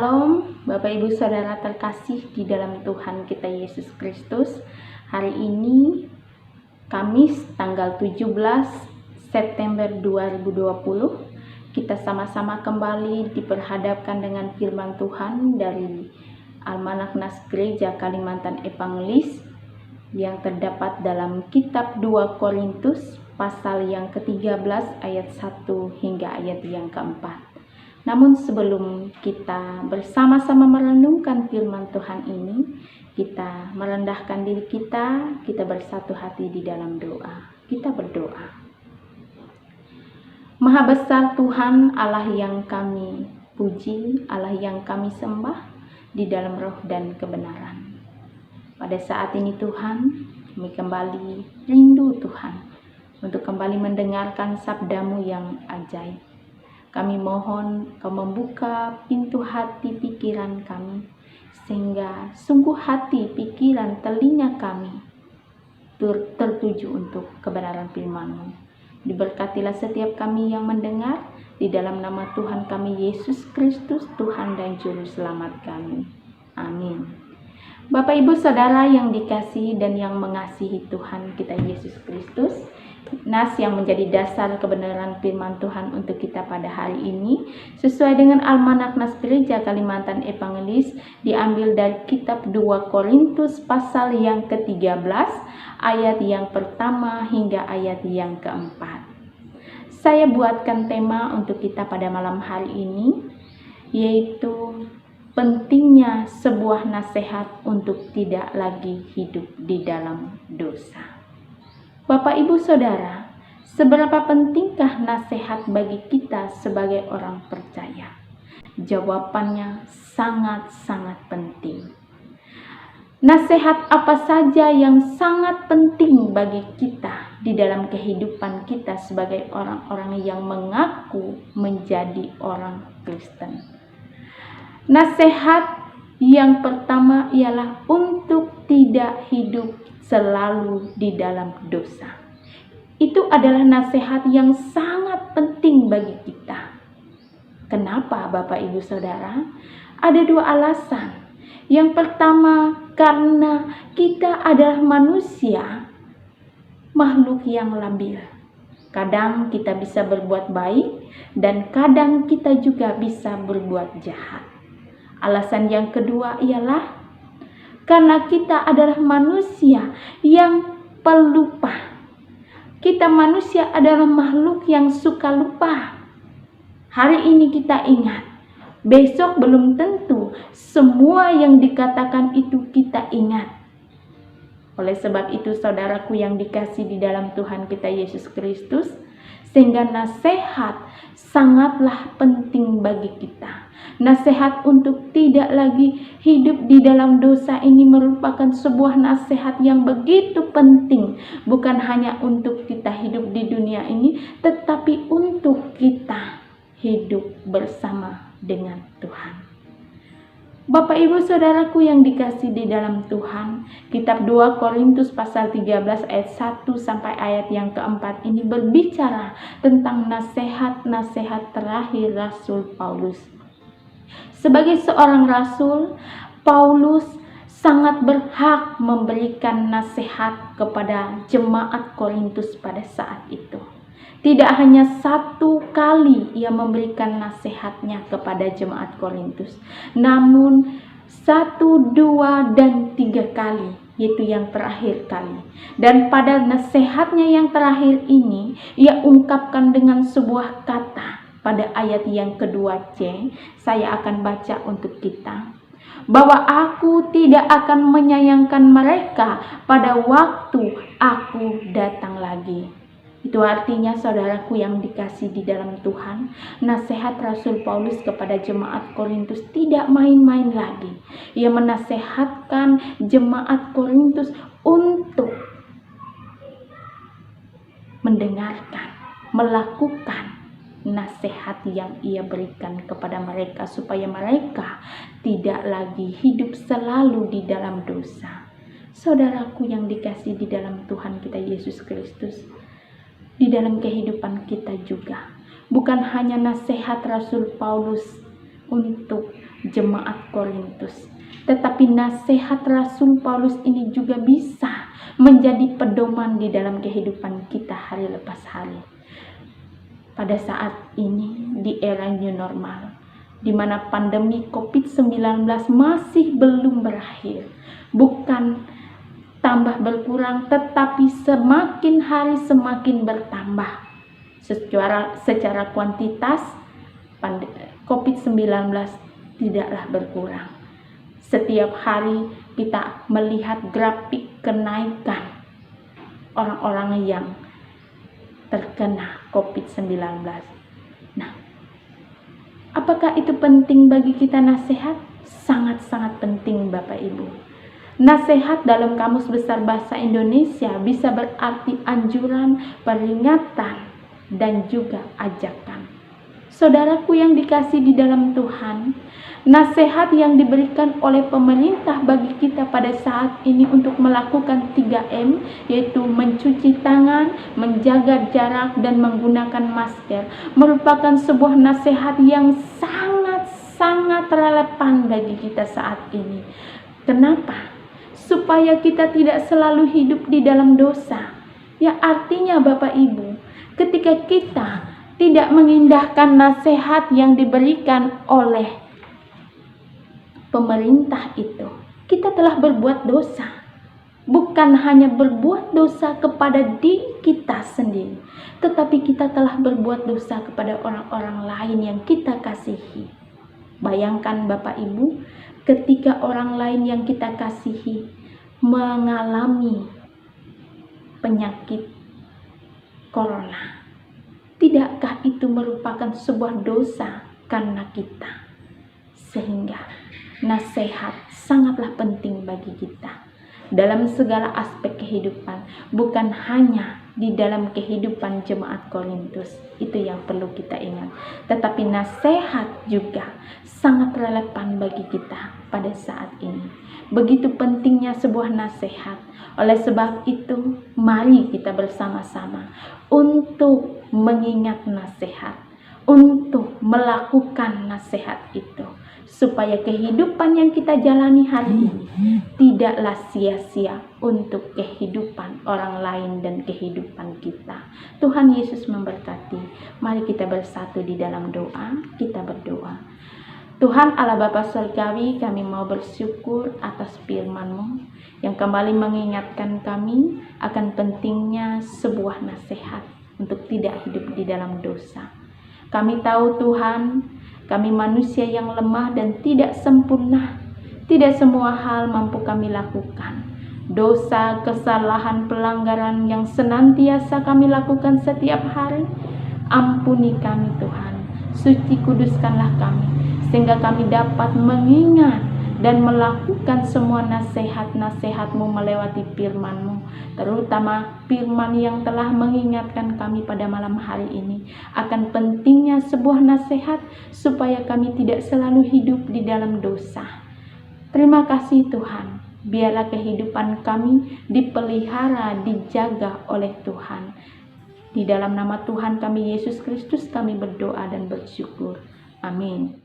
Shalom, Bapak Ibu Saudara terkasih di dalam Tuhan kita Yesus Kristus. Hari ini Kamis tanggal 17 September 2020, kita sama-sama kembali diperhadapkan dengan firman Tuhan dari Almanak Nas Gereja Kalimantan Evangelis yang terdapat dalam kitab 2 Korintus pasal yang ke-13 ayat 1 hingga ayat yang ke-4. Namun sebelum kita bersama-sama merenungkan firman Tuhan ini, kita merendahkan diri kita bersatu hati di dalam doa. Kita berdoa. Maha besar Tuhan, Allah yang kami puji, Allah yang kami sembah di dalam roh dan kebenaran. Pada saat ini Tuhan, kami kembali rindu Tuhan untuk kembali mendengarkan sabda-Mu yang ajaib. Kami mohon Kau membuka pintu hati pikiran kami, sehingga sungguh hati, pikiran, telinga kami tertuju untuk kebenaran firman-Mu. Diberkatilah setiap kami yang mendengar, di dalam nama Tuhan kami Yesus Kristus, Tuhan dan Juru Selamat kami. Amin. Bapak Ibu Saudara yang dikasihi dan yang mengasihi Tuhan kita Yesus Kristus, nas yang menjadi dasar kebenaran firman Tuhan untuk kita pada hari ini sesuai dengan Almanak Nas Gereja Kalimantan Evangelis diambil dari kitab 2 Korintus pasal yang ke-13 ayat yang pertama hingga ayat yang keempat. Saya buatkan tema untuk kita pada malam hari ini, yaitu pentingnya sebuah nasihat untuk tidak lagi hidup di dalam dosa. Bapak Ibu Saudara, seberapa pentingkah nasihat bagi kita sebagai orang percaya? Jawabannya sangat-sangat penting. Nasihat apa saja yang sangat penting bagi kita di dalam kehidupan kita sebagai orang-orang yang mengaku menjadi orang Kristen? Nasihat yang pertama ialah untuk tidak hidup selalu di dalam dosa. Itu adalah nasihat yang sangat penting bagi kita. Kenapa Bapak Ibu Saudara? Ada dua alasan. Yang pertama, karena kita adalah manusia, makhluk yang labil. Kadang kita bisa berbuat baik dan kadang kita juga bisa berbuat jahat. Alasan yang kedua ialah karena kita adalah manusia yang pelupa. Kita manusia adalah makhluk yang suka lupa. Hari ini kita ingat, besok belum tentu semua yang dikatakan itu kita ingat. Oleh sebab itu saudaraku yang dikasihi di dalam Tuhan kita Yesus Kristus, sehingga nasihat sangatlah penting bagi kita. Nasihat untuk tidak lagi hidup di dalam dosa ini merupakan sebuah nasihat yang begitu penting. Bukan hanya untuk kita hidup di dunia ini, tetapi untuk kita hidup bersama dengan Tuhan. Bapak Ibu Saudaraku yang dikasihi di dalam Tuhan, kitab 2 Korintus pasal 13 ayat 1 sampai ayat yang keempat ini berbicara tentang nasihat-nasihat terakhir Rasul Paulus. Sebagai seorang rasul, Paulus sangat berhak memberikan nasihat kepada jemaat Korintus pada saat itu. Tidak hanya satu kali ia memberikan nasihatnya kepada jemaat Korintus, namun 1, 2, dan 3 kali, yaitu yang terakhir kali. Dan pada nasihatnya yang terakhir ini, ia ungkapkan dengan sebuah kata pada ayat yang kedua C. Saya akan baca untuk kita, bahwa aku tidak akan menyayangkan mereka pada waktu aku datang lagi. Itu artinya saudaraku yang dikasihi di dalam Tuhan, nasihat Rasul Paulus kepada jemaat Korintus tidak main-main lagi. Ia menasehatkan jemaat Korintus untuk mendengarkan, melakukan nasihat yang ia berikan kepada mereka supaya mereka tidak lagi hidup selalu di dalam dosa. Saudaraku yang dikasihi di dalam Tuhan kita Yesus Kristus, di dalam kehidupan kita juga bukan hanya nasihat Rasul Paulus untuk jemaat Korintus. Tetapi nasihat Rasul Paulus ini juga bisa menjadi pedoman di dalam kehidupan kita hari lepas hari. Pada saat ini di era new normal, di mana pandemi COVID-19 masih belum berakhir, bukan tambah berkurang, tetapi semakin hari semakin bertambah. Secara kuantitas, COVID-19 tidaklah berkurang. Setiap hari kita melihat grafik kenaikan orang-orang yang terkena COVID-19. Nah, apakah itu penting bagi kita nasihat? Sangat-sangat penting, Bapak Ibu. Nasihat dalam Kamus Besar Bahasa Indonesia bisa berarti anjuran, peringatan, dan juga ajakan. Saudaraku yang dikasih di dalam Tuhan, nasihat yang diberikan oleh pemerintah bagi kita pada saat ini untuk melakukan 3M, yaitu mencuci tangan, menjaga jarak, dan menggunakan masker, merupakan sebuah nasihat yang sangat-sangat relevan bagi kita saat ini. Kenapa? Supaya kita tidak selalu hidup di dalam dosa. Ya, artinya Bapak Ibu, ketika kita tidak mengindahkan nasihat yang diberikan oleh pemerintah itu, kita telah berbuat dosa. Bukan hanya berbuat dosa kepada diri kita sendiri, tetapi kita telah berbuat dosa kepada orang-orang lain yang kita kasihi. Bayangkan Bapak Ibu, ketika orang lain yang kita kasihi mengalami penyakit corona, tidakkah itu merupakan sebuah dosa karena kita? Sehingga nasihat sangatlah penting bagi kita dalam segala aspek kehidupan, bukan hanya di dalam kehidupan jemaat Korintus. Itu yang perlu kita ingat. Tetapi nasihat juga sangat relevan bagi kita pada saat ini. Begitu pentingnya sebuah nasihat. Oleh sebab itu, mari kita bersama-sama untuk mengingat nasihat, untuk melakukan nasihat itu, supaya kehidupan yang kita jalani hari ini tidaklah sia-sia untuk kehidupan orang lain dan kehidupan kita. Tuhan Yesus memberkati. Mari kita bersatu di dalam doa. Kita berdoa. Tuhan Allah Bapa Surgawi, kami mau bersyukur atas firman-Mu yang kembali mengingatkan kami akan pentingnya sebuah nasihat untuk tidak hidup di dalam dosa. Kami tahu Tuhan, kami manusia yang lemah dan tidak sempurna. Tidak semua hal mampu kami lakukan. Dosa, kesalahan, pelanggaran yang senantiasa kami lakukan setiap hari, ampuni kami Tuhan. Suci kuduskanlah kami, sehingga kami dapat mengingat dan melakukan semua nasihat-nasihat-Mu melewati firman-Mu, terutama firman yang telah mengingatkan kami pada malam hari ini akan pentingnya sebuah nasihat supaya kami tidak selalu hidup di dalam dosa. Terima kasih Tuhan, biarlah kehidupan kami dipelihara, dijaga oleh Tuhan. Di dalam nama Tuhan kami Yesus Kristus kami berdoa dan bersyukur. Amin.